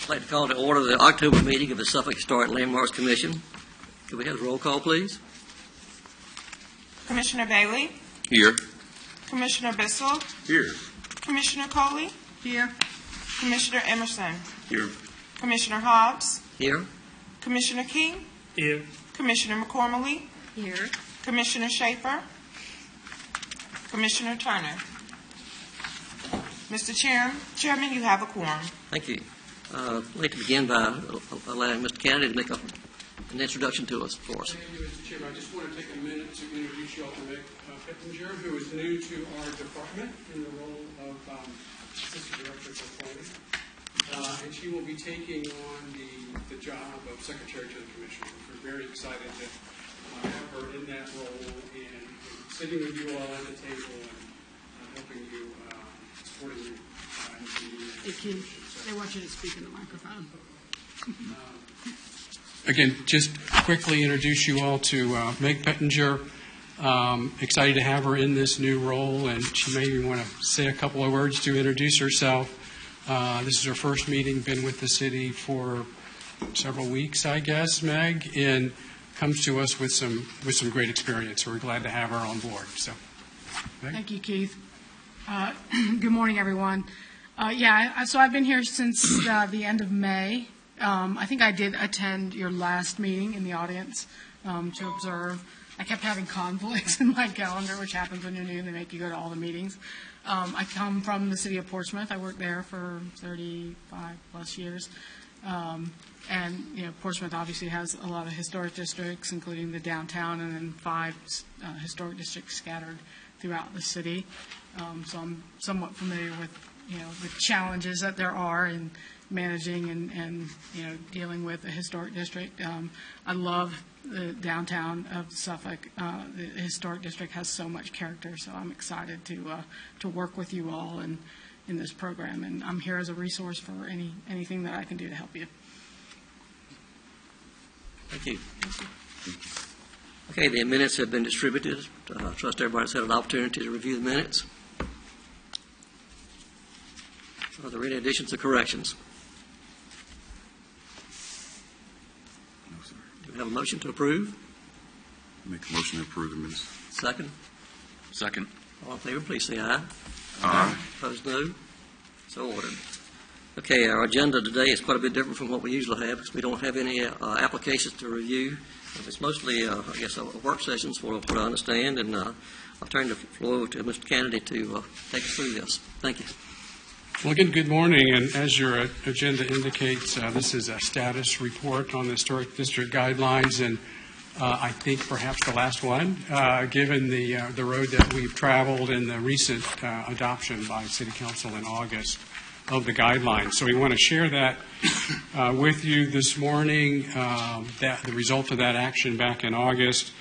I'd like to call to order the October meeting of the Suffolk Historic Landmarks Commission. Could we have a roll call, please? Commissioner Bailey? Here. Commissioner Bissell? Here. Commissioner Coley? Here. Commissioner Emerson? Here. Commissioner Hobbs? Here. Commissioner King? Here. Commissioner McCormally? Here. Commissioner Schaefer? Commissioner Turner? Mr. Chairman, you have a quorum. Thank you. I'd like to begin by allowing Mr. Kennedy to make an introduction to us for us. Thank you, Mr. Chairman. I just want to take a minute to introduce you all to Meg Pittenger, who is new to our department in the role of Assistant Director for Planning. And she will be taking on the job of Secretary to the Commission. We're very excited to have her in that role and sitting with you all at the table and helping you, supporting you. Hey, Keith, they want you to speak in the microphone. Again, just quickly introduce you all to Meg Pittenger. Excited to have her in this new role, and she may even want to say a couple of words to introduce herself. This is her first meeting, been with the city for several weeks, I guess, Meg, and comes to us with some great experience. So we're glad to have her on board. So, Meg? Thank you, Keith. Good morning, everyone. So I've been here since the end of May. I think I did attend your last meeting in the audience to observe. I kept having conflicts in my calendar, which happens when you're new. They make you go to all the meetings. I come from the city of Portsmouth. I worked there for 35 plus years. And, Portsmouth obviously has a lot of historic districts, including the downtown, and then 5 historic districts scattered throughout the city. So I'm somewhat familiar with, the challenges that there are in managing and dealing with a historic district. I love the downtown of Suffolk. The historic district has so much character, so I'm excited to work with you all in this program. And I'm here as a resource for anything that I can do to help you. Thank you. Okay, the minutes have been distributed. I trust everybody's had an opportunity to review the minutes. Are there any additions or corrections? No, sir. Do we have a motion to approve? Make a motion to approve the minutes. Second. Second. All in favor, please say aye. Aye. Opposed, no. So ordered. Okay, our agenda today is quite a bit different from what we usually have because we don't have any applications to review. It's mostly, work sessions for what I understand, and I'll turn the floor over to Mr. Kennedy to take us through this. Thank you. Well, again, good morning, and as your agenda indicates, this is a status report on the Historic District Guidelines, and I think perhaps the last one, given the road that we've traveled and the recent adoption by City Council in August of the guidelines. So we want to share that with you this morning, that the result of that action back in August,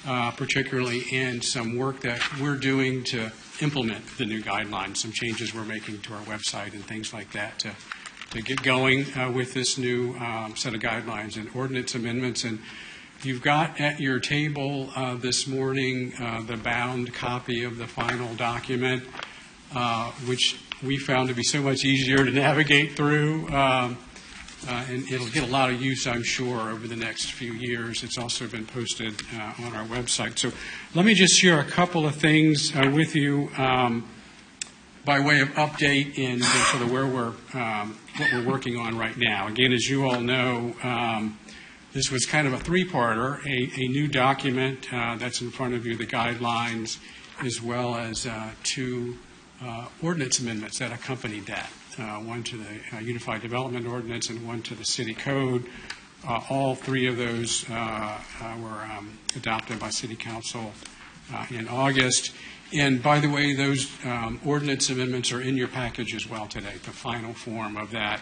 particularly, and some work that we're doing to implement the new guidelines, some changes we're making to our website and things like that to get going with this new set of guidelines and ordinance amendments. And you've got at your table this morning the bound copy of the final document, which we found to be so much easier to navigate through. And it'll get a lot of use, I'm sure, over the next few years. It's also been posted on our website. So let me just share a couple of things with you by way of update and sort of where what we're working on right now. Again, as you all know, this was kind of a three-parter, a new document that's in front of you, the guidelines, as well as 2 ordinance amendments that accompanied that. One to the Unified Development Ordinance and one to the City Code. All 3 of those were adopted by City Council in August. And by the way, those ordinance amendments are in your package as well today. The final form of that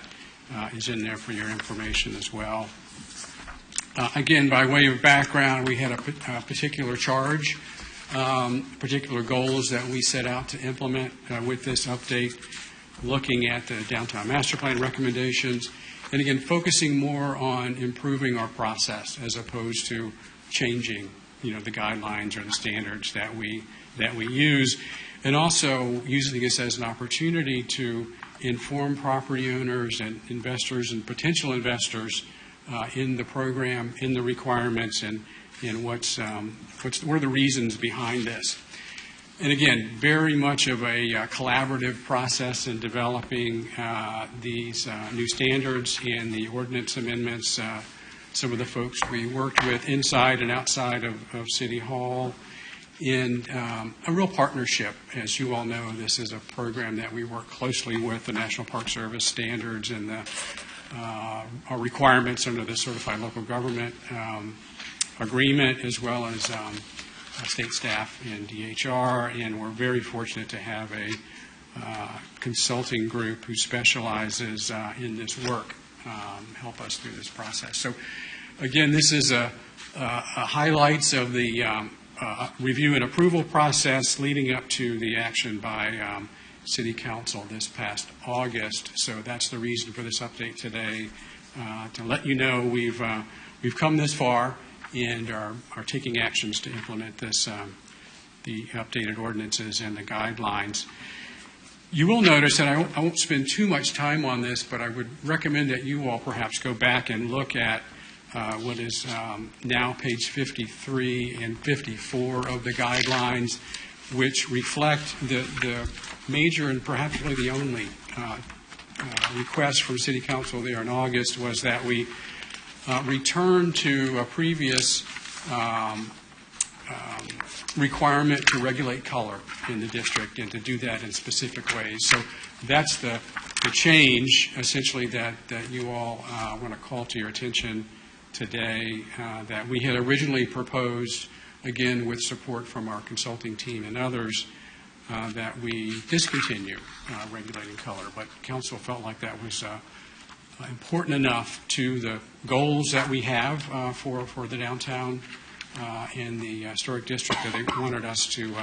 is in there for your information as well. Again, by way of background, we had a particular charge, particular goals that we set out to implement with this update, looking at the downtown master plan recommendations, and again, focusing more on improving our process as opposed to changing, the guidelines or the standards that we use, and also using this as an opportunity to inform property owners and investors and potential investors in the program, in the requirements, and what are the reasons behind this. And again, very much of a collaborative process in developing these new standards and the ordinance amendments. Some of the folks we worked with inside and outside of City Hall in a real partnership. As you all know, this is a program that we work closely with the National Park Service standards and our requirements under the Certified Local Government Agreement, as well as state staff and DHR, and we're very fortunate to have a consulting group who specializes in this work help us through this process. So again, this is highlights of the review and approval process leading up to the action by City Council this past August. So that's the reason for this update today, to let you know we've come this far and are taking actions to implement this, the updated ordinances and the guidelines. You will notice, and I won't spend too much time on this, but I would recommend that you all perhaps go back and look at what is now page 53 and 54 of the guidelines, which reflect the major and perhaps really the only request from City Council there in August was that we return to a previous requirement to regulate color in the district and to do that in specific ways. So that's the change, essentially, that you all want to call to your attention today, that we had originally proposed, again, with support from our consulting team and others, that we discontinue regulating color. But Council felt like that was important enough to the goals that we have for the downtown and the historic district that they wanted us to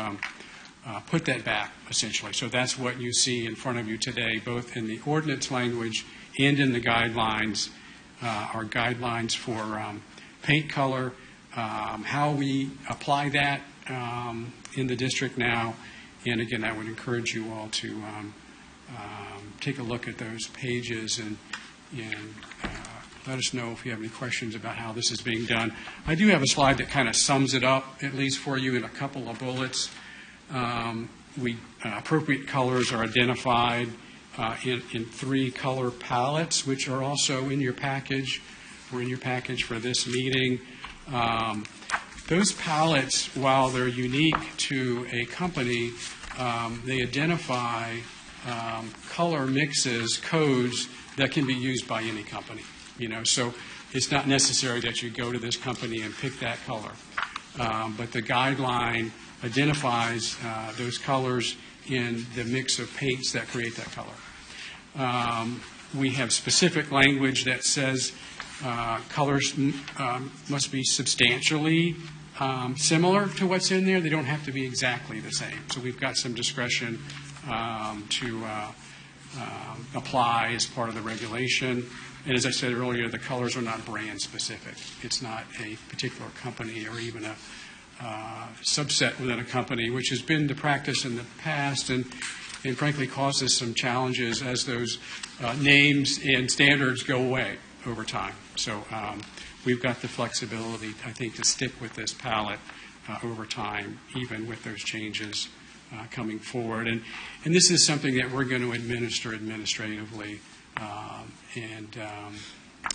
put that back, essentially. So that's what you see in front of you today, both in the ordinance language and in the guidelines, our guidelines for paint color, how we apply that in the district now. And again, I would encourage you all to take a look at those pages and let us know if you have any questions about how this is being done. I do have a slide that kind of sums it up, at least for you, in a couple of bullets. Appropriate colors are identified in 3 color palettes, which are also in your package. Were in your package for this meeting. Those palettes, while they're unique to a company, they identify color mixes, codes that can be used by any company. So it's not necessary that you go to this company and pick that color. But the guideline identifies those colors in the mix of paints that create that color. We have specific language that says colors must be substantially similar to what's in there. They don't have to be exactly the same. So we've got some discretion to apply as part of the regulation. And as I said earlier, the colors are not brand specific. It's not a particular company or even a subset within a company, which has been the practice in the past and frankly causes some challenges as those names and standards go away over time. So we've got the flexibility, I think, to stick with this palette over time, even with those changes coming forward. And this is something that we're going to administer administratively and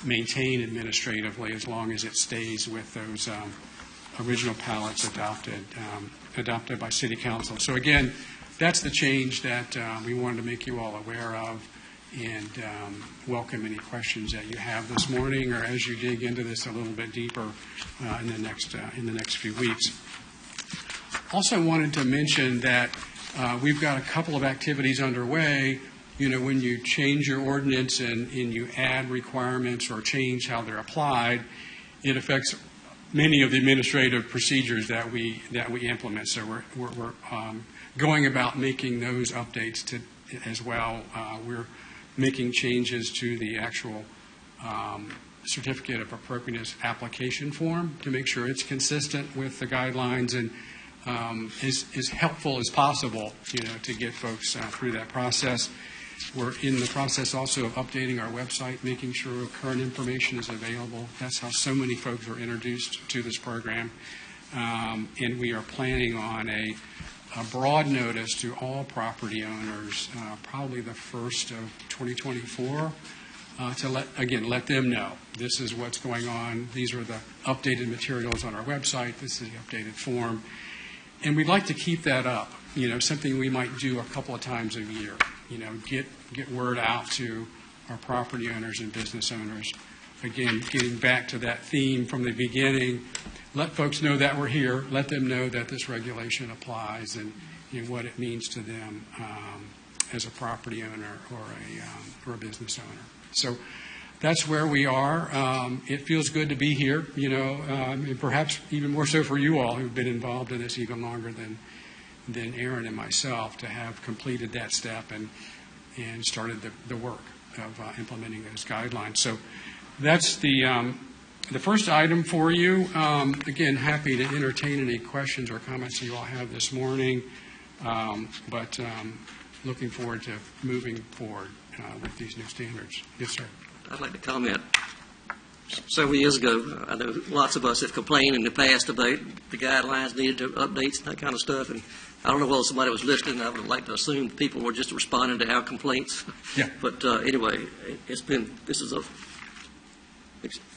maintain administratively as long as it stays with those original palettes adopted by City Council. So again, that's the change that we wanted to make you all aware of, and welcome any questions that you have this morning or as you dig into this a little bit deeper in the next few weeks. Also wanted to mention that we've got a couple of activities underway. When you change your ordinance and you add requirements or change how they're applied, it affects many of the administrative procedures that we implement. So we're going about making those updates as well. We're making changes to the actual certificate of appropriateness application form to make sure it's consistent with the guidelines and as helpful as possible, to get folks through that process. We're in the process also of updating our website, making sure current information is available. That's how so many folks are introduced to this program. And we are planning on a broad notice to all property owners, probably the first of 2024, to let them know this is what's going on. These are the updated materials on our website. This is the updated form. And we'd like to keep that up, something we might do a couple of times a year, get word out to our property owners and business owners. Again, getting back to that theme from the beginning, let folks know that we're here, let them know that this regulation applies and what it means to them as a property owner or a business owner. So that's where we are. It feels good to be here, and perhaps even more so for you all who've been involved in this even longer than Aaron and myself, to have completed that step and started the work of implementing those guidelines. So that's the first item for you. Again, happy to entertain any questions or comments you all have this morning, but looking forward to moving forward with these new standards. Yes, sir. I'd like to comment. Several years ago, I know lots of us have complained in the past about the guidelines needed to updates and that kind of stuff, and I don't know whether somebody was listening. I would like to assume people were just responding to our complaints. Yeah. But anyway, this is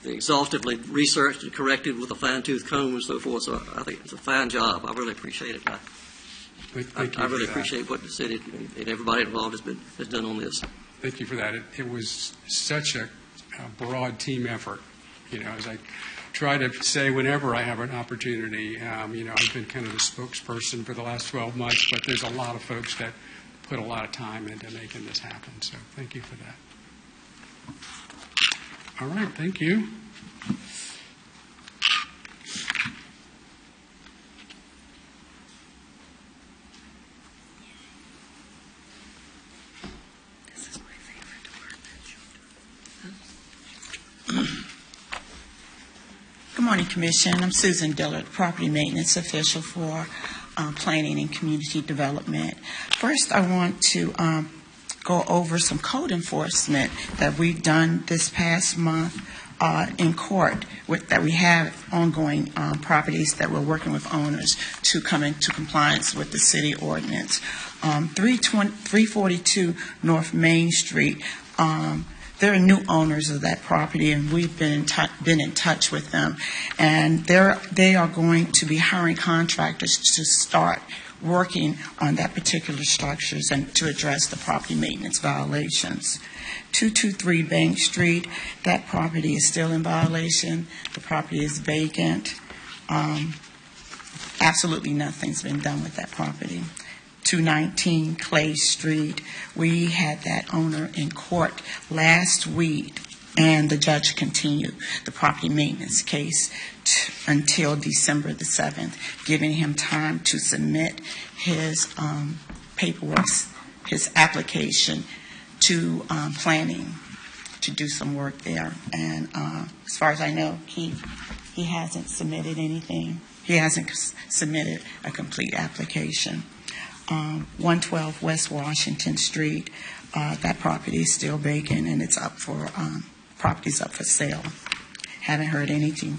exhaustively researched and corrected with a fine-tooth comb and so forth, so I think it's a fine job. I really appreciate it. Thank you I really for that. appreciate what the city and everybody involved has done on this. Thank you for that. It was such a broad team effort. As I try to say whenever I have an opportunity, I've been kind of the spokesperson for the last 12 months, but there's a lot of folks that put a lot of time into making this happen. So thank you for that. All right, thank you. Good morning, Commission. I'm Susan Dillard, Property Maintenance Official for Planning and Community Development. First, I want to go over some code enforcement that we've done this past month in court that we have ongoing properties that we're working with owners to come into compliance with the city ordinance. 342 North Main Street, there are new owners of that property, and we've been in touch with them. And they are going to be hiring contractors to start working on that particular structures and to address the property maintenance violations. 223 Bank Street, that property is still in violation. The property is vacant. Absolutely nothing's been done with that property. 219 Clay Street, we had that owner in court last week, and the judge continued the property maintenance case until December the 7th, giving him time to submit his paperwork, his application to planning to do some work there. And as far as I know, he hasn't submitted anything. He hasn't submitted a complete application. 112 West Washington Street, that property is still vacant, and it's up for property's up for sale. Haven't heard anything,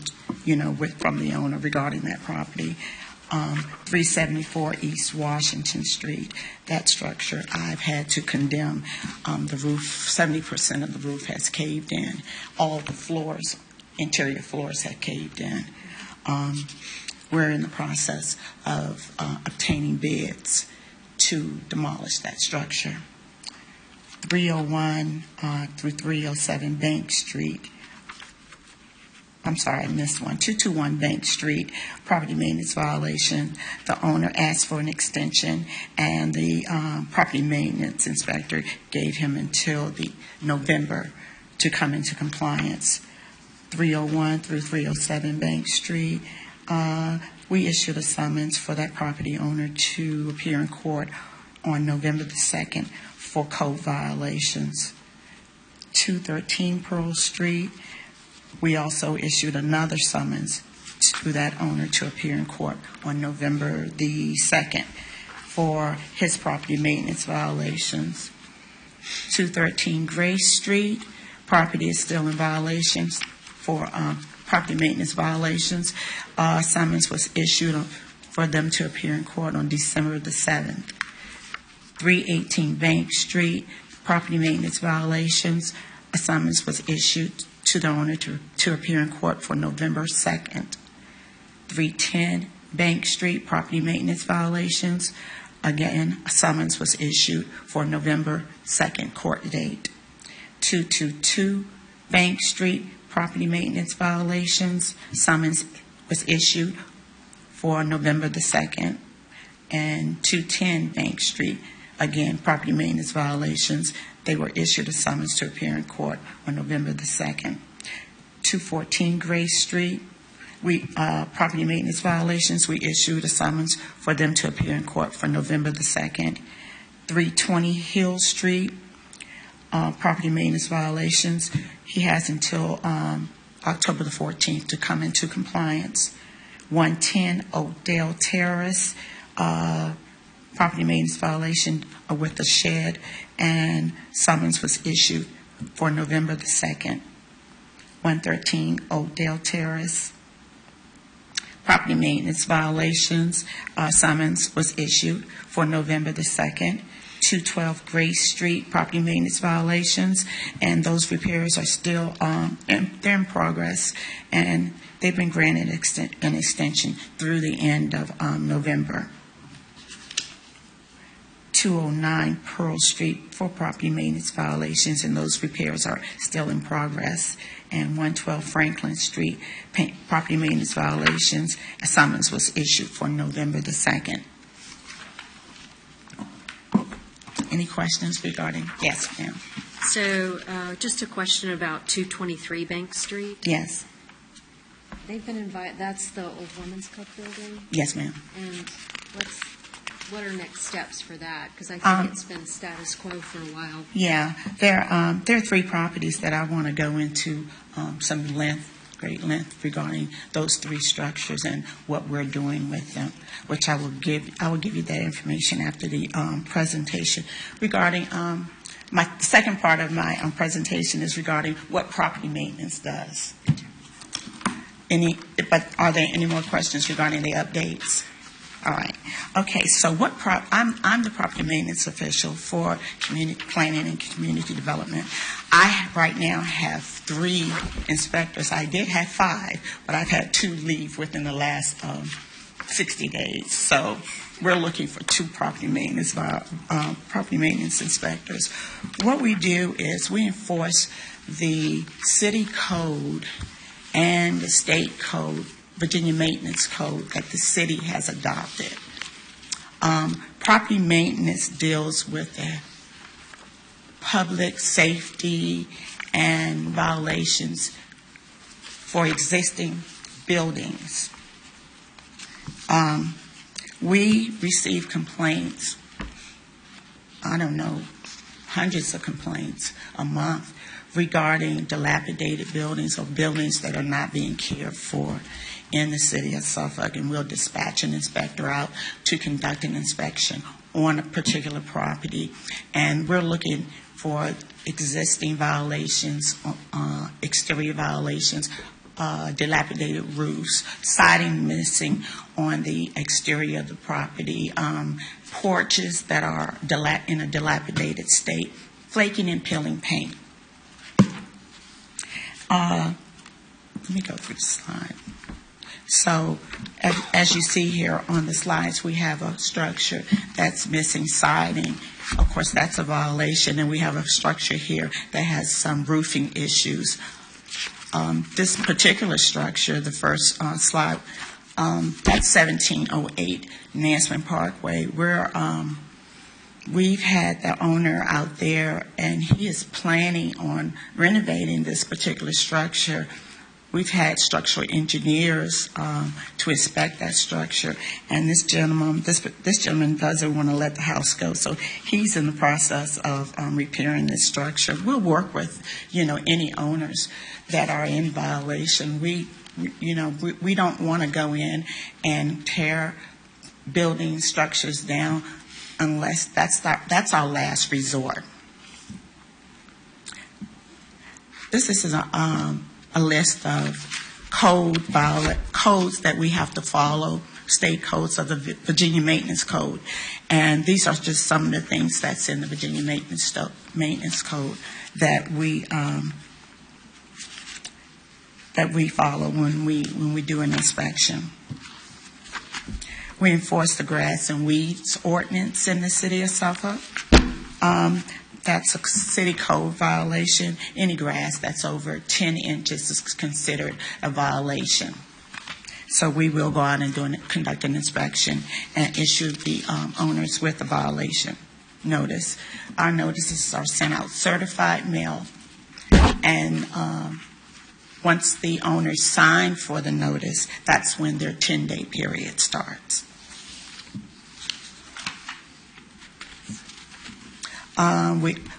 from the owner regarding that property. 374 East Washington Street, that structure I've had to condemn. The roof, 70% of the roof has caved in. All the floors, interior floors have caved in. We're in the process of obtaining bids to demolish that structure. 301 through 307 Bank Street. I'm sorry, I missed one. 221 Bank Street, property maintenance violation. The owner asked for an extension, and the property maintenance inspector gave him until the November to come into compliance. 301 through 307 Bank Street. We issued a summons for that property owner to appear in court on November the 2nd for code violations. 213 Pearl Street, we also issued another summons to that owner to appear in court on November the 2nd for his property maintenance violations. 213 Grace Street, property is still in violations for property maintenance violations. Summons was issued for them to appear in court on December the 7th. 318 Bank Street, property maintenance violations. A summons was issued to the owner to appear in court for November 2nd. 310 Bank Street, property maintenance violations. Again, a summons was issued for November 2nd court date. 222 Bank Street, property maintenance violations. Summons was issued for November the 2nd. And 210 Bank Street, again, property maintenance violations. They were issued a summons to appear in court on November the 2nd. 214 Grace Street, property maintenance violations. We issued a summons for them to appear in court for November the 2nd. 320 Hill Street, property maintenance violations. He has until October the 14th to come into compliance. 110 Oakdale Terrace, property maintenance violation with a shed, and summons was issued for November the 2nd. 113 Oakdale Terrace, property maintenance violations, summons was issued for November the 2nd. 212 Grace Street, property maintenance violations, and those repairs are still they're in progress, and they've been granted an extension through the end of November. 209 Pearl Street for property maintenance violations, and those repairs are still in progress. And 112 Franklin Street, property maintenance violations, a summons was issued for November the 2nd. Any questions regarding? Yes, ma'am. So just a question about 223 Bank Street. Yes. They've been invited, that's the Old Women's Club building? Yes, ma'am. And what are next steps for that? Because I think it's been status quo for a while. Yeah, there are 3 properties that I want to go into some great length regarding those 3 structures and what we're doing with them, which I will give you that information after the presentation. Regarding my second part of my presentation is regarding what property maintenance does. But are there any more questions regarding the updates? All right. Okay, so I'm the property maintenance official for community planning and community development. I right now have 3 inspectors. I did have 5, but I've had 2 leave within the last 60 days. So we're looking for 2 property maintenance inspectors. What we do is we enforce the city code and the state code, Virginia Maintenance Code, that the city has adopted. Property maintenance deals with public safety and violations for existing buildings. We receive complaints, hundreds of complaints a month regarding dilapidated buildings or buildings that are not being cared for in the city of Suffolk, and we'll dispatch an inspector out to conduct an inspection on a particular property. And we're looking for existing violations, exterior violations, dilapidated roofs, siding missing on the exterior of the property, porches that are in a dilapidated state, flaking and peeling paint. Let me go through the slide. So, as you see here on the slides, we have a structure that's missing siding. Of course, that's a violation, and we have a structure here that has some roofing issues. This particular structure, the first slide, that's 1708 Nansemond Parkway. We've had the owner out there, and he is planning on renovating this particular structure. We've had structural engineers to inspect that structure, and this gentleman doesn't want to let the house go, so he's in the process of repairing this structure. We'll work with, any owners that are in violation. We don't want to go in and tear building structures down unless that's our last resort. this is a list of codes that we have to follow, state codes of the Virginia Maintenance Code. And these are just some of the things that's in the Virginia Maintenance Code that we follow when we do an inspection. We enforce the grass and weeds ordinance in the city of Suffolk. That's a city code violation. Any grass that's over 10 inches is considered a violation. So we will go out and conduct an inspection and issue the owners with a violation notice. Our notices are sent out certified mail, and once the owners sign for the notice, that's when their 10-day period starts.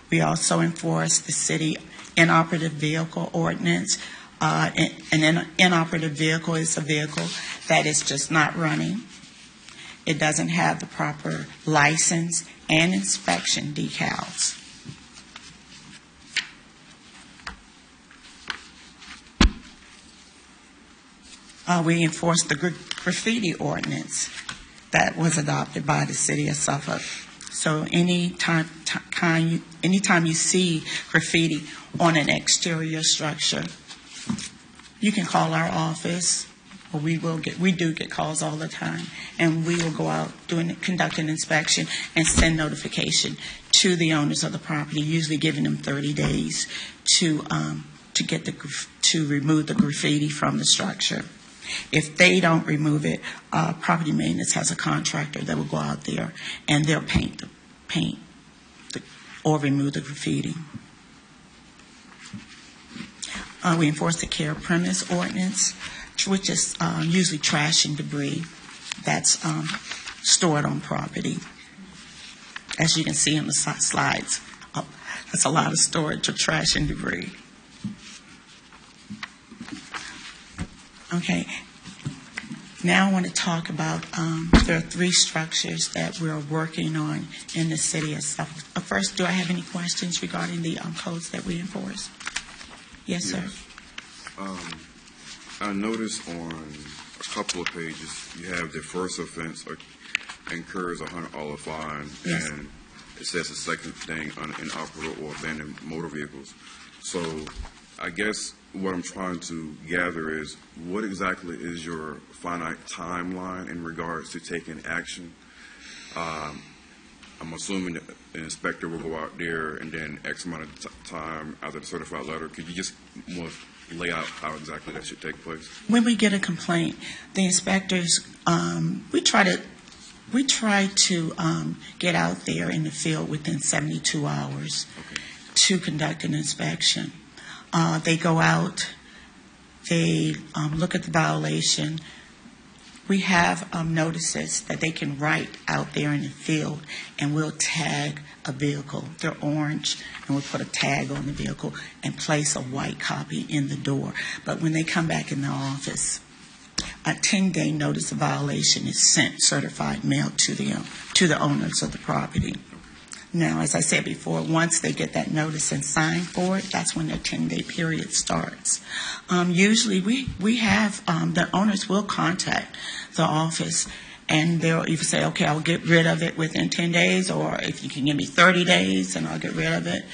We also enforce the city inoperative vehicle ordinance. An inoperative vehicle is a vehicle that is just not running. It doesn't have the proper license and inspection decals. We enforce the graffiti ordinance that was adopted by the city of Suffolk. So anytime you see graffiti on an exterior structure, you can call our office, or we do get calls all the time, and we will go out, conduct an inspection, and send notification to the owners of the property, usually giving them 30 days to remove the graffiti from the structure. If they don't remove it, property maintenance has a contractor that will go out there and they'll paint or remove the graffiti. We enforce the care premise ordinance, which is usually trash and debris that's stored on property. As you can see in the slides, that's a lot of storage of trash and debris. Okay, now I want to talk about, there are 3 structures that we're working on in the city of Suffolk. First, do I have any questions regarding the codes that we enforce? Yes, sir. I noticed on a couple of pages, you have the first offense incurs $100 fine, Yes. and it says the second thing, inoperable or abandoned motor vehicles. So I guess what I'm trying to gather is, what exactly is your finite timeline in regards to taking action? I'm assuming that the inspector will go out there and then X amount of time after the certified letter. Could you just more lay out how exactly that should take place? When we get a complaint, the inspectors, we try to get out there in the field within 72 hours to conduct an inspection. They go out, they look at the violation. We have notices that they can write out there in the field, and we'll tag a vehicle. They're orange, and we'll put a tag on the vehicle and place a white copy in the door. But when they come back in the office, a 10-day notice of violation is sent certified mail to the owners of the property. Now, as I said before, once they get that notice and sign for it, that's when their 10-day period starts. Usually, we have the owners will contact the office, and they'll either say, okay, I'll get rid of it within 10 days, or if you can give me 30 days, and I'll get rid of it,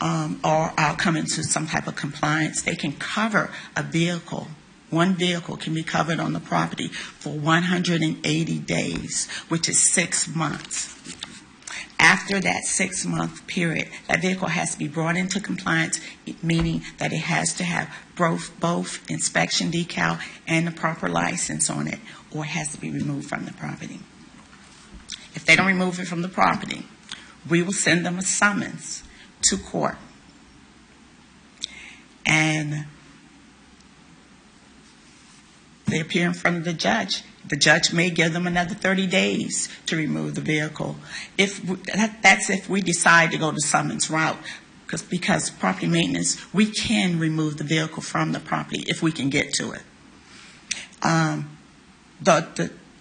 or I'll come into some type of compliance. They can cover a vehicle. One vehicle can be covered on the property for 180 days, which is 6 months. After that 6-month period, that vehicle has to be brought into compliance, meaning that it has to have both inspection decal and the proper license on it, or it has to be removed from the property. If they don't remove it from the property, we will send them a summons to court. And they appear in front of the judge. The judge may give them another 30 days to remove the vehicle. That's if we decide to go the summons route, because property maintenance, we can remove the vehicle from the property if we can get to it.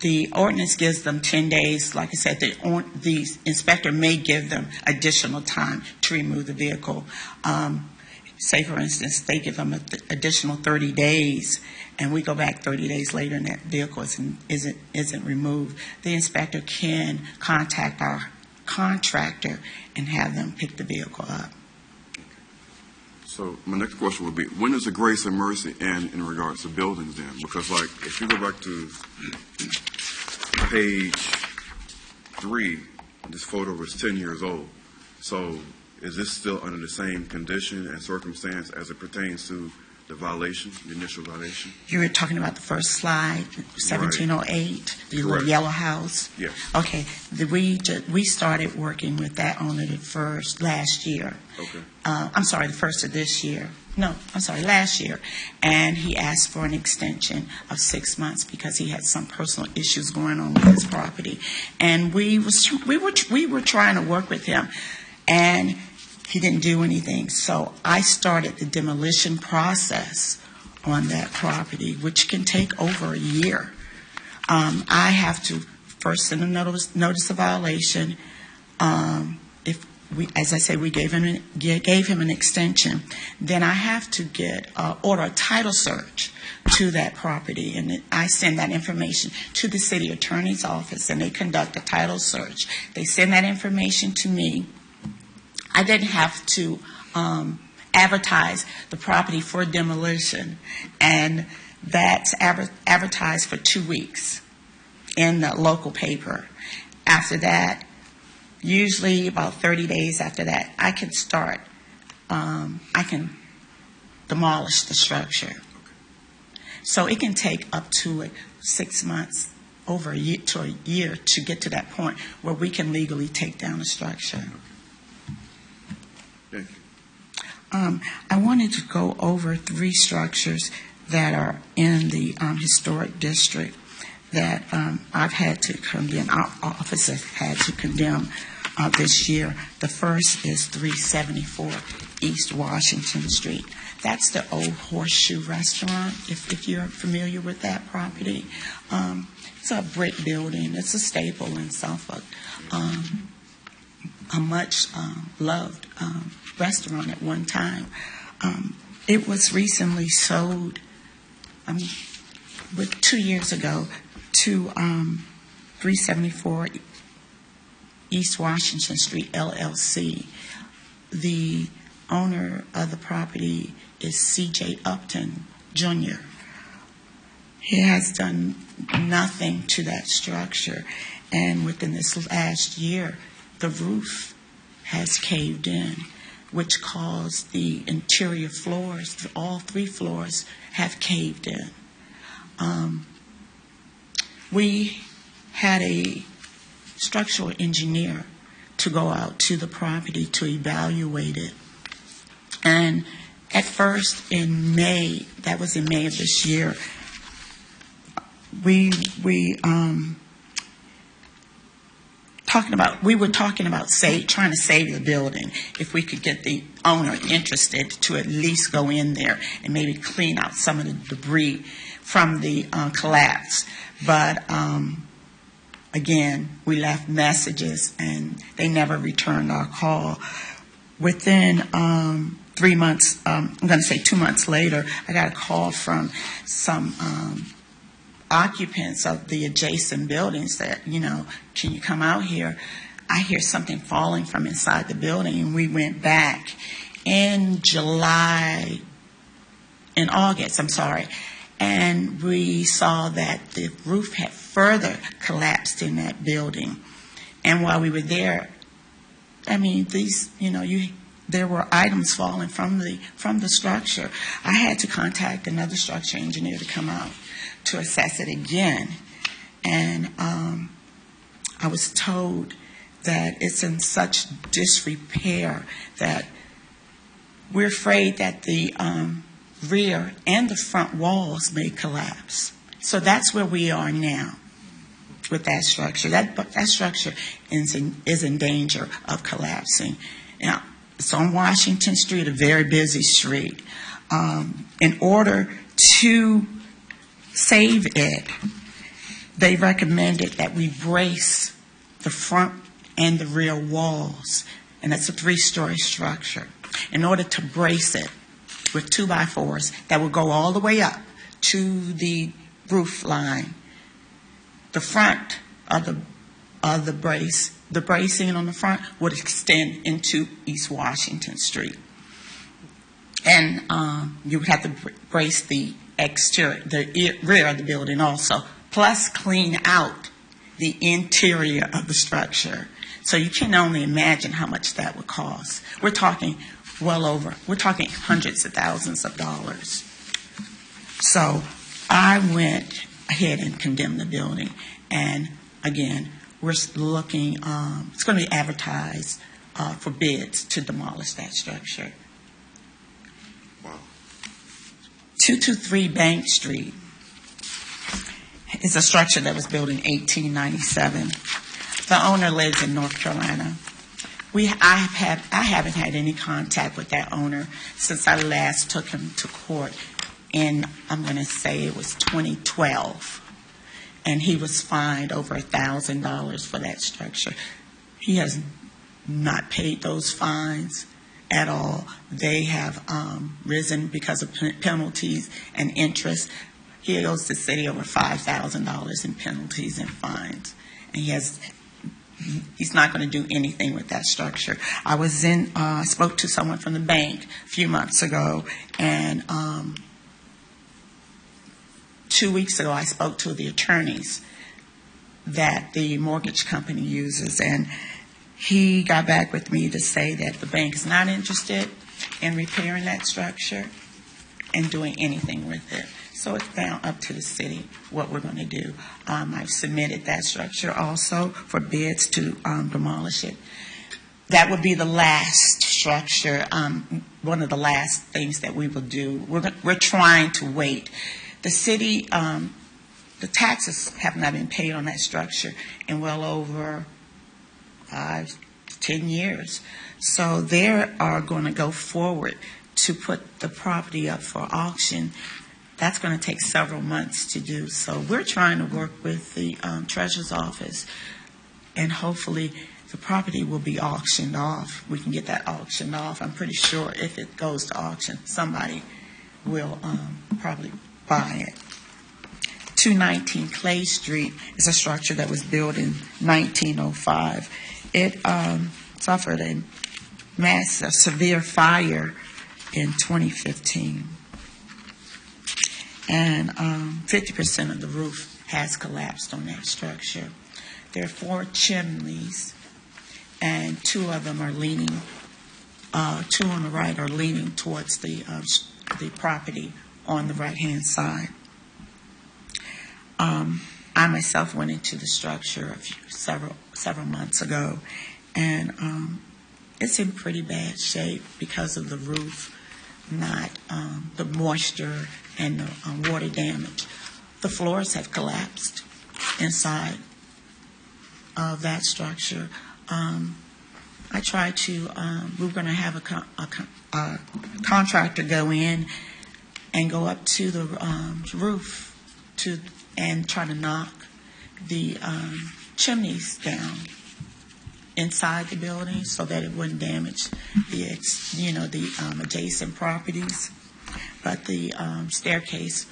The ordinance gives them 10 days. Like I said, the inspector may give them additional time to remove the vehicle. say, for instance, they give them an additional 30 days, and we go back 30 days later and that vehicle isn't removed, the inspector can contact our contractor and have them pick the vehicle up. So my next question would be, when does the grace and mercy end in regards to buildings then? Because like, if you go back to page 3, this photo was 10 years old. So is this still under the same condition and circumstance as it pertains to the violation, the initial violation? You were talking about the first slide, 1708, the little Correct. yellow house? Yes. Okay. We started working with that owner last year. Okay. I'm sorry, the first of this year. No, I'm sorry, last year. And he asked for an extension of 6 months because he had some personal issues going on with his property. And we were trying to work with him, and he didn't do anything. So I started the demolition process on that property, which can take over a year. I have to first send a notice of violation. As I say, we gave him an extension. Then I have to order a title search to that property, and I send that information to the city attorney's office, and they conduct a title search. They send that information to me. I then have to advertise the property for demolition, and that's advertised for 2 weeks in the local paper. After that, usually about 30 days after that, I can demolish the structure. So it can take up to 6 months, over a year to a year, to get to that point where we can legally take down a structure. Thank you. I wanted to go over 3 structures that are in the historic district that I've had to condemn, our office has had to condemn this year. The first is 374 East Washington Street. That's the old Horseshoe Restaurant, if you're familiar with that property. It's a brick building. It's a staple in Suffolk. A much loved restaurant at one time. It was recently sold 2 years ago to 374 East Washington Street, LLC. The owner of the property is C.J. Upton, Jr. He has done nothing to that structure, and within this last year, the roof has caved in, which caused the interior floors, all 3 floors, have caved in. We had a structural engineer to go out to the property to evaluate it. And at first in May, that was in May of this year, we were talking about trying to save the building, if we could get the owner interested to at least go in there and maybe clean out some of the debris from the collapse. But again, we left messages and they never returned our call. Within 3 months, I'm going to say 2 months later, I got a call from some occupants of the adjacent buildings that, can you come out here? I hear something falling from inside the building, and we went back in August, and we saw that the roof had further collapsed in that building. And while we were there, there were items falling from the structure. I had to contact another structure engineer to come out to assess it again. And I was told that it's in such disrepair that we're afraid that the rear and the front walls may collapse. So that's where we are now with that structure. That structure is in danger of collapsing. Now, it's on Washington Street, a very busy street. In order to save it, they recommended that we brace the front and the rear walls, and it's a 3-story structure. In order to brace it, with 2x4s that will go all the way up to the roof line. The front of the bracing on the front would extend into East Washington Street. And you would have to brace the exterior, the rear of the building also, plus clean out the interior of the structure. So you can only imagine how much that would cost. We're talking hundreds of thousands of dollars. So I went ahead and condemned the building. And again, we're looking, it's going to be advertised for bids to demolish that structure. Wow. 223 Bank Street is a structure that was built in 1897. The owner lives in North Carolina. I haven't had any contact with that owner since I last took him to court in, I'm going to say it was 2012. And he was fined over $1,000 for that structure. He has not paid those fines at all. They have risen because of penalties and interest. He owes the city over $5,000 in penalties and fines. And he's not going to do anything with that structure. I spoke to someone from the bank a few months ago, and 2 weeks ago I spoke to the attorneys that the mortgage company uses, and he got back with me to say that the bank is not interested in repairing that structure and doing anything with it. So it's down up to the city what we're going to do. I've submitted that structure also for bids to demolish it. That would be the last structure, one of the last things that we will do. We're trying to wait. The city, the taxes have not been paid on that structure in well over 5 to 10 years. So they are going to go forward to put the property up for auction. That's going to take several months to do. So we're trying to work with the Treasurer's Office, and hopefully the property will be auctioned off. We can get that auctioned off. I'm pretty sure if it goes to auction, somebody will probably buy it. 219 Clay Street is a structure that was built in 1905. It suffered a severe fire in 2015. And 50% of the roof has collapsed on that structure. There are 4 chimneys, and 2 of them are leaning, 2 on the right are leaning towards the property on the right-hand side. I myself went into the structure several months ago, and it's in pretty bad shape because of the roof, not the moisture and the water damage. The floors have collapsed inside of that structure. I tried to, we were going to have a contractor go in and go up to the roof and try to knock the chimneys down inside the building so that it wouldn't damage the adjacent properties. But the staircase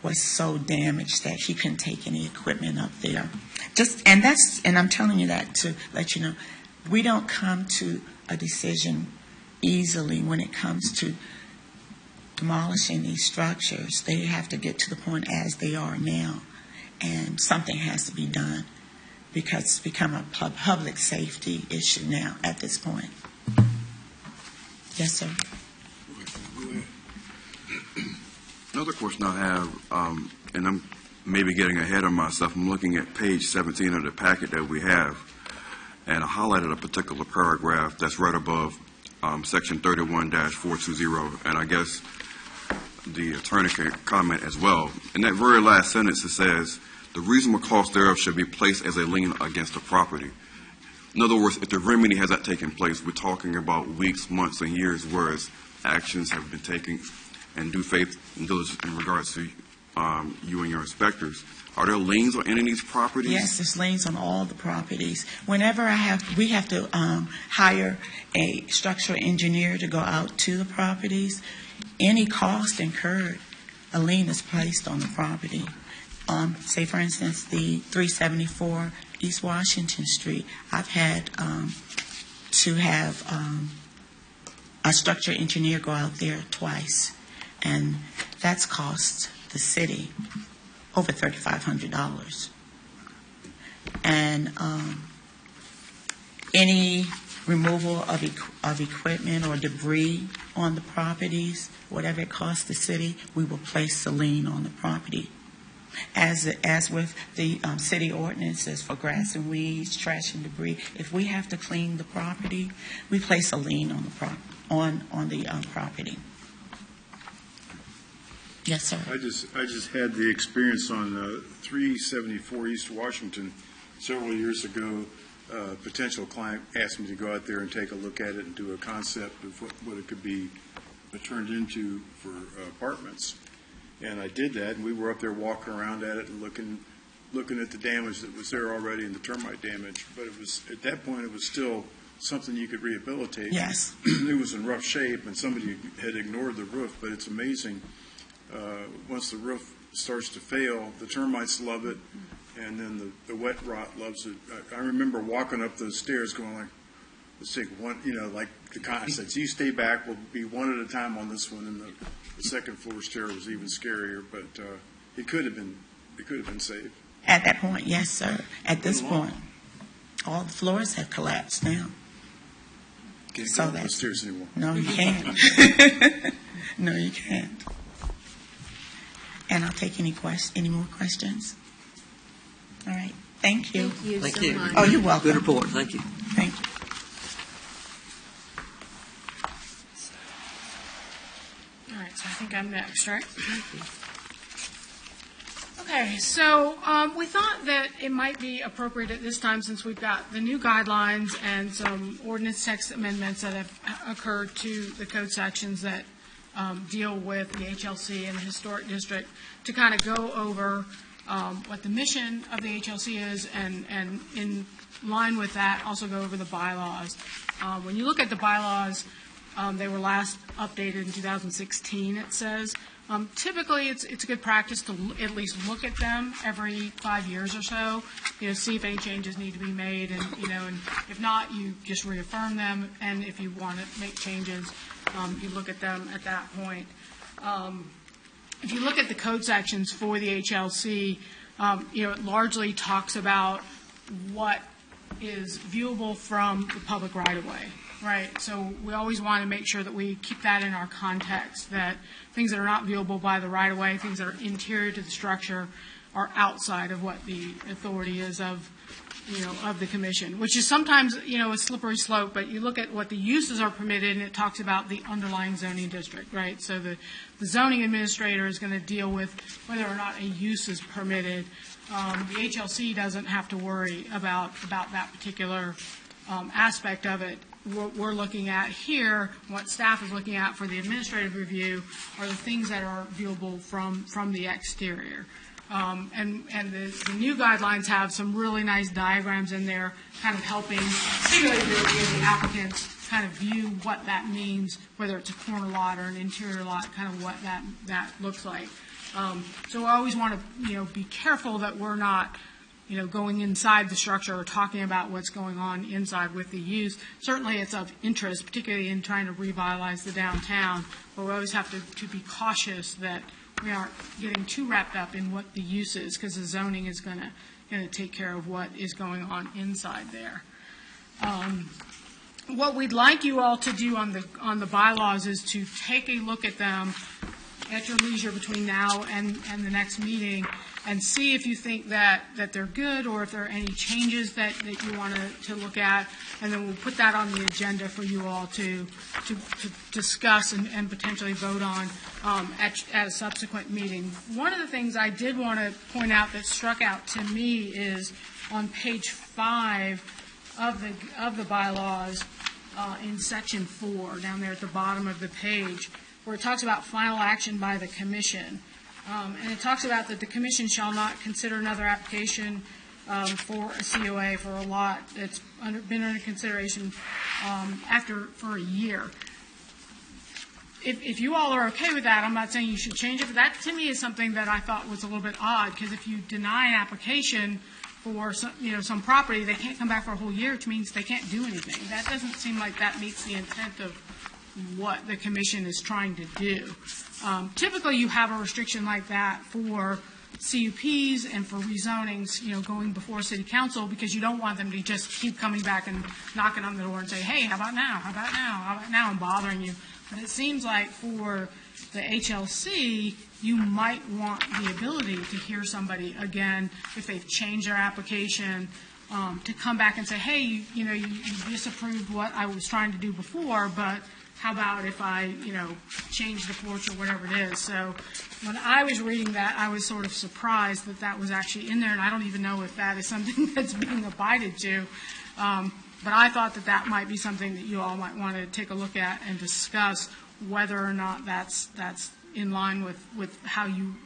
was so damaged that he couldn't take any equipment up there. And I'm telling you that to let you know, we don't come to a decision easily when it comes to demolishing these structures. They have to get to the point as they are now, and something has to be done because it's become a public safety issue now at this point. Yes, sir. Another question I have, and I'm maybe getting ahead of myself, I'm looking at page 17 of the packet that we have, and I highlighted a particular paragraph that's right above section 31-420, and I guess the attorney can comment as well. In that very last sentence, it says, the reasonable cost thereof should be placed as a lien against the property. In other words, if the remedy has not taken place, we're talking about weeks, months, and years, whereas actions have been taken in due faith and diligence in regards to you and your inspectors. Are there liens on any of these properties? Yes, there's liens on all the properties. Whenever we have to hire a structural engineer to go out to the properties. any cost incurred, a lien is placed on the property. Say, for instance, the 374 East Washington Street. I've had to have a structural engineer go out there twice, and that's cost the city over $3,500. And any removal of equipment or debris on the properties, whatever it costs the city, we will place a lien on the property. As with the city ordinances for grass and weeds, trash and debris, if we have to clean the property, we place a lien on the property. Yes, sir. I just had the experience on 374 East Washington several years ago. A potential client asked me to go out there and take a look at it and do a concept of what it could be turned into for apartments. And I did that, and we were up there walking around at it and looking at the damage that was there already and the termite damage. But it was, at that point, it was still something you could rehabilitate. Yes. It was in rough shape, and somebody had ignored the roof. But it's amazing. Once the roof starts to fail, the termites love it, and then the wet rot loves it. I remember walking up those stairs going like, let's take one, like the concept. You stay back, we'll be one at a time on this one, and the second floor stair was even scarier, but it could have been saved. At that point, yes, sir. At this point, all the floors have collapsed now. Can't So go up the that's- stairs anymore. No, you can't. No, you can't. And I'll take any more questions. All right. Thank you. Thank you Thank so you. much. Oh, you're welcome. Good report, thank you. Thank you. All right, so I think I'm next, right? Okay, so we thought that it might be appropriate at this time, since we've got the new guidelines and some ordinance text amendments that have occurred to the code sections that deal with the HLC and the historic district, to kind of go over what the mission of the HLC is, and in line with that, also go over the bylaws. When you look at the bylaws, they were last updated in 2016, it says. Typically, it's a good practice to at least look at them every 5 years or so, see if any changes need to be made, and if not, you just reaffirm them, and if you want to make changes, you look at them at that point. If you look at the code sections for the HLC, it largely talks about what is viewable from the public right-of-way. Right, so we always want to make sure that we keep that in our context, that things that are not viewable by the right-of-way, things that are interior to the structure, are outside of what the authority is of the commission, which is sometimes, a slippery slope, but you look at what the uses are permitted, and it talks about the underlying zoning district, right? So the zoning administrator is going to deal with whether or not a use is permitted. The HLC doesn't have to worry about that particular aspect of it. What we're looking at here, what staff is looking at for the administrative review, are the things that are viewable from the exterior. And the new guidelines have some really nice diagrams in there, kind of helping, particularly the applicants, kind of view what that means, whether it's a corner lot or an interior lot, kind of what that looks like. So I always want to, be careful that we're not, going inside the structure or talking about what's going on inside with the use. Certainly it's of interest, particularly in trying to revitalize the downtown, but we always have to be cautious that we aren't getting too wrapped up in what the use is, because the zoning is going to take care of what is going on inside there. What we'd like you all to do on the bylaws is to take a look at them at your leisure between now and the next meeting, and see if you think that they're good, or if there are any changes that you want to look at, and then we'll put that on the agenda for you all to discuss and potentially vote on at a subsequent meeting. One of the things I did want to point out that struck out to me is on page 5 of the bylaws, in section 4, down there at the bottom of the page, where it talks about final action by the commission. And it talks about that the commission shall not consider another application for a COA for a lot that's been under consideration for a year. if you all are okay with that, I'm not saying you should change it, but that to me is something that I thought was a little bit odd, because if you deny an application for some property, they can't come back for a whole year, which means they can't do anything. That doesn't seem like that meets the intent of what the commission is trying to do. Typically, you have a restriction like that for CUPs and for rezonings, going before city council, because you don't want them to just keep coming back and knocking on the door and say, hey, how about now, how about now, how about now, and bothering you. But it seems like for the HLC, you might want the ability to hear somebody again if they've changed their application, to come back and say, hey, you disapproved what I was trying to do before, but how about if I, change the porch or whatever it is. So when I was reading that, I was sort of surprised that that was actually in there, and I don't even know if that is something that's being abided to. But I thought that that might be something that you all might want to take a look at and discuss whether or not that's in line with how you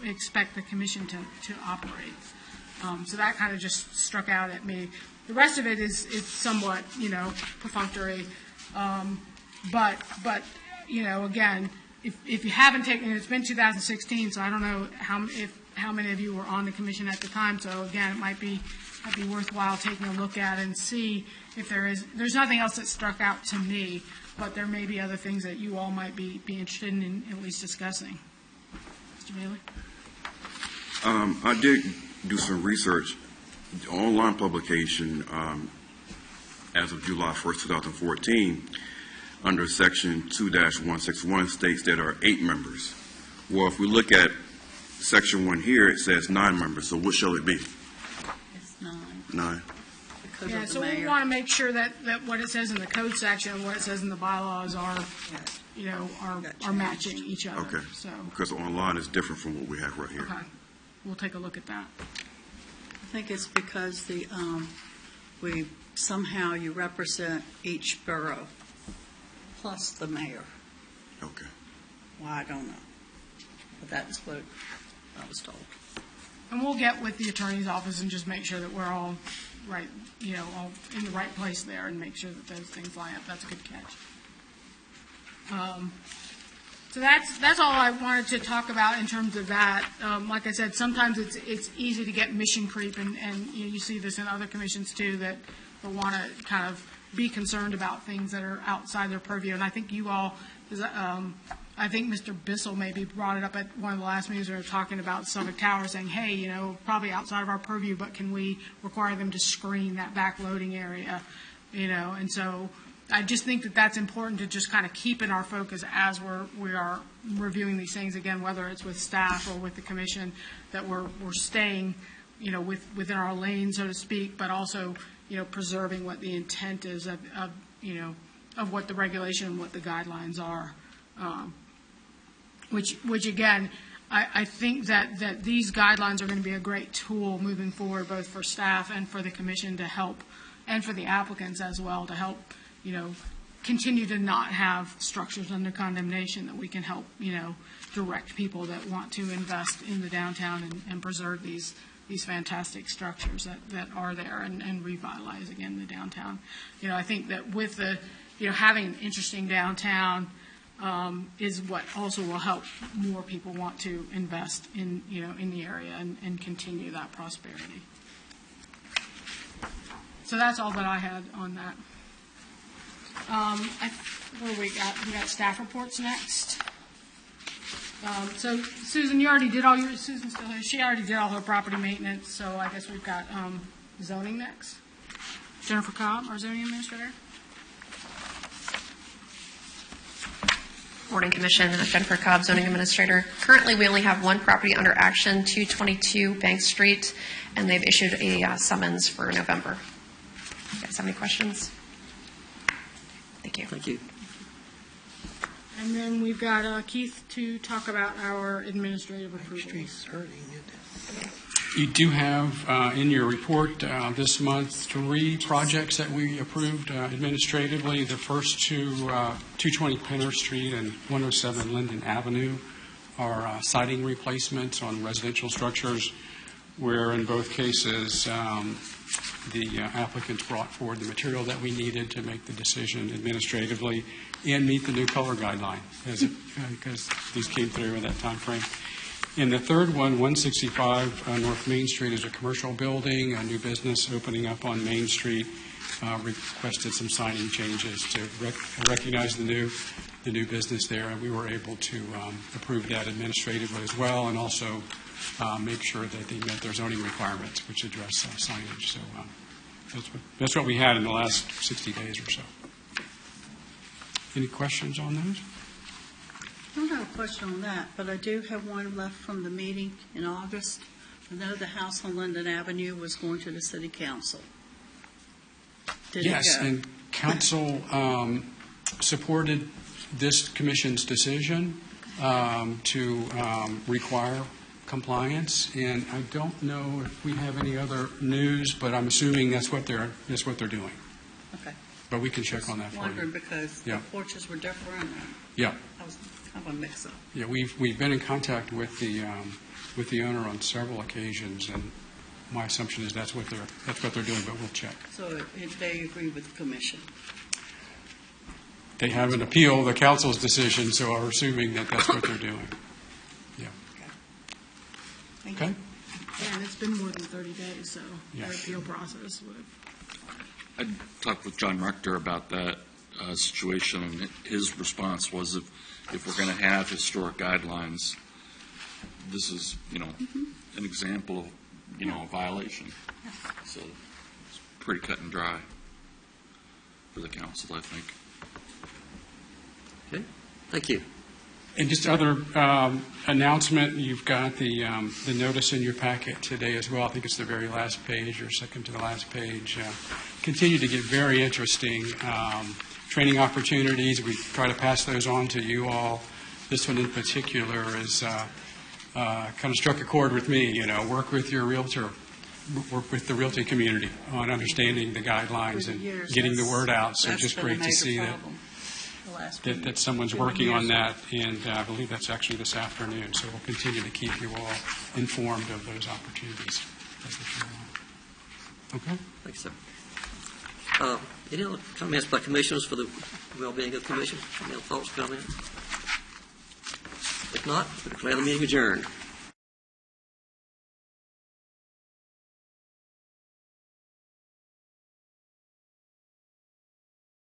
expect the commission to operate. So that kind of just struck out at me. The rest of it is somewhat, perfunctory. But again, if you haven't taken it, it's been 2016, so I don't know how many of you were on the commission at the time. So again, it might be worthwhile taking a look at and see if there's nothing else that struck out to me, but there may be other things that you all might be interested in at least discussing. Mr. Bailey? I did do some research. The online publication, as of July 1st, 2014, under Section 2-161 states that there are 8 members. Well, if we look at Section 1 here, it says 9 members. So what shall it be? It's 9. 9. Because Yeah, of the so we mayor. want to make sure that what it says in the code section and what it says in the bylaws are, are matching each other. Okay. So, Because online is different from what we have right here. okay, we'll take a look at that. I think it's because somehow you represent each borough plus the mayor. Okay. Well, I don't know. But that's what I was told. And we'll get with the attorney's office and just make sure that we're all right, all in the right place there, and make sure that those things line up. That's a good catch. So that's all I wanted to talk about in terms of that. Like I said, sometimes it's easy to get mission creep, and you see this in other commissions too, that want to kind of be concerned about things that are outside their purview. And I think you all, I think Mr. Bissell maybe brought it up at one of the last meetings. We were talking about Suffolk Tower, saying, hey, probably outside of our purview, but can we require them to screen that back loading area? And so I just think that that's important to just kind of keep in our focus as we are reviewing these things, again, whether it's with staff or with the commission, that we're staying, within our lane, so to speak, but also, preserving what the intent is of what the regulation and what the guidelines are. Which again, I think that these guidelines are going to be a great tool moving forward, both for staff and for the commission to help, and for the applicants as well, to help, continue to not have structures under condemnation, that we can help, direct people that want to invest in the downtown and preserve these fantastic structures that are there, and revitalize again the downtown. I think that with the, having an interesting downtown is what also will help more people want to invest in, in the area and continue that prosperity. So that's all that I had on that. What do we got? We got staff reports next. So Susan, you already did all your, Susan's still here. She already did all her property maintenance, so I guess we've got zoning next. Jennifer Cobb, our zoning administrator. Morning, Commission. Jennifer Cobb, zoning administrator. Currently, we only have one property under action, 222 Bank Street, and they've issued a summons for November. You guys have any questions? Thank you. Thank you. And then we've got Keith to talk about our administrative approvals. You do have in your report this month 3 projects that we approved administratively. The first two, 220 Penner Street and 107 Linden Avenue, are siding replacements on residential structures. where in both cases the applicants brought forward the material that we needed to make the decision administratively and meet the new color guideline because these came through in that time frame. In the third one, 165 North Main Street is a commercial building, a new business opening up on Main Street. Requested some signing changes to recognize the new business there, and we were able to approve that administratively as well, and also make sure that they met their zoning requirements, which address signage. So that's what we had in the last 60 days or so. Any questions on those? I don't have a question on that, but I do have one left from the meeting in August. I know the house on Linden Avenue was going to the city council. Did Yes, it go? and council supported this commission's decision to require compliance, and I don't know if we have any other news, but I'm assuming that's what they're doing. Okay. But we can check on that for Wondering you. because Yeah. the porches were different. Yeah, I was kind of a mix-up. yeah, we've been in contact with the owner on several occasions, and my assumption is that's what they're doing, but we'll check. So they agree with the commission. They haven't appealed the council's decision, so we're assuming that that's what they're doing. Yeah. Thank Okay? you. Yeah, and it's been more than 30 days, so Yeah. the appeal process would. I talked with John Rector about that situation, and his response was if we're going to have historic guidelines, this is, an example of, a violation. So it's pretty cut and dry for the council, I think. Okay, thank you. And just other announcement, you've got the notice in your packet today as well. I think it's the very last page or second to the last page. Continue to get very interesting training opportunities. We try to pass those on to you all. This one in particular is kind of struck a chord with me. Work with your realtor, work with the realty community on understanding the guidelines and getting the word out. So just great to see that someone's working on that, and I believe that's actually this afternoon. So we'll continue to keep you all informed of those opportunities as they come along. Okay? Thanks, sir. Any other comments by commissioners for the well-being of the commission? Any other thoughts, comments? If not, we declare the meeting adjourned.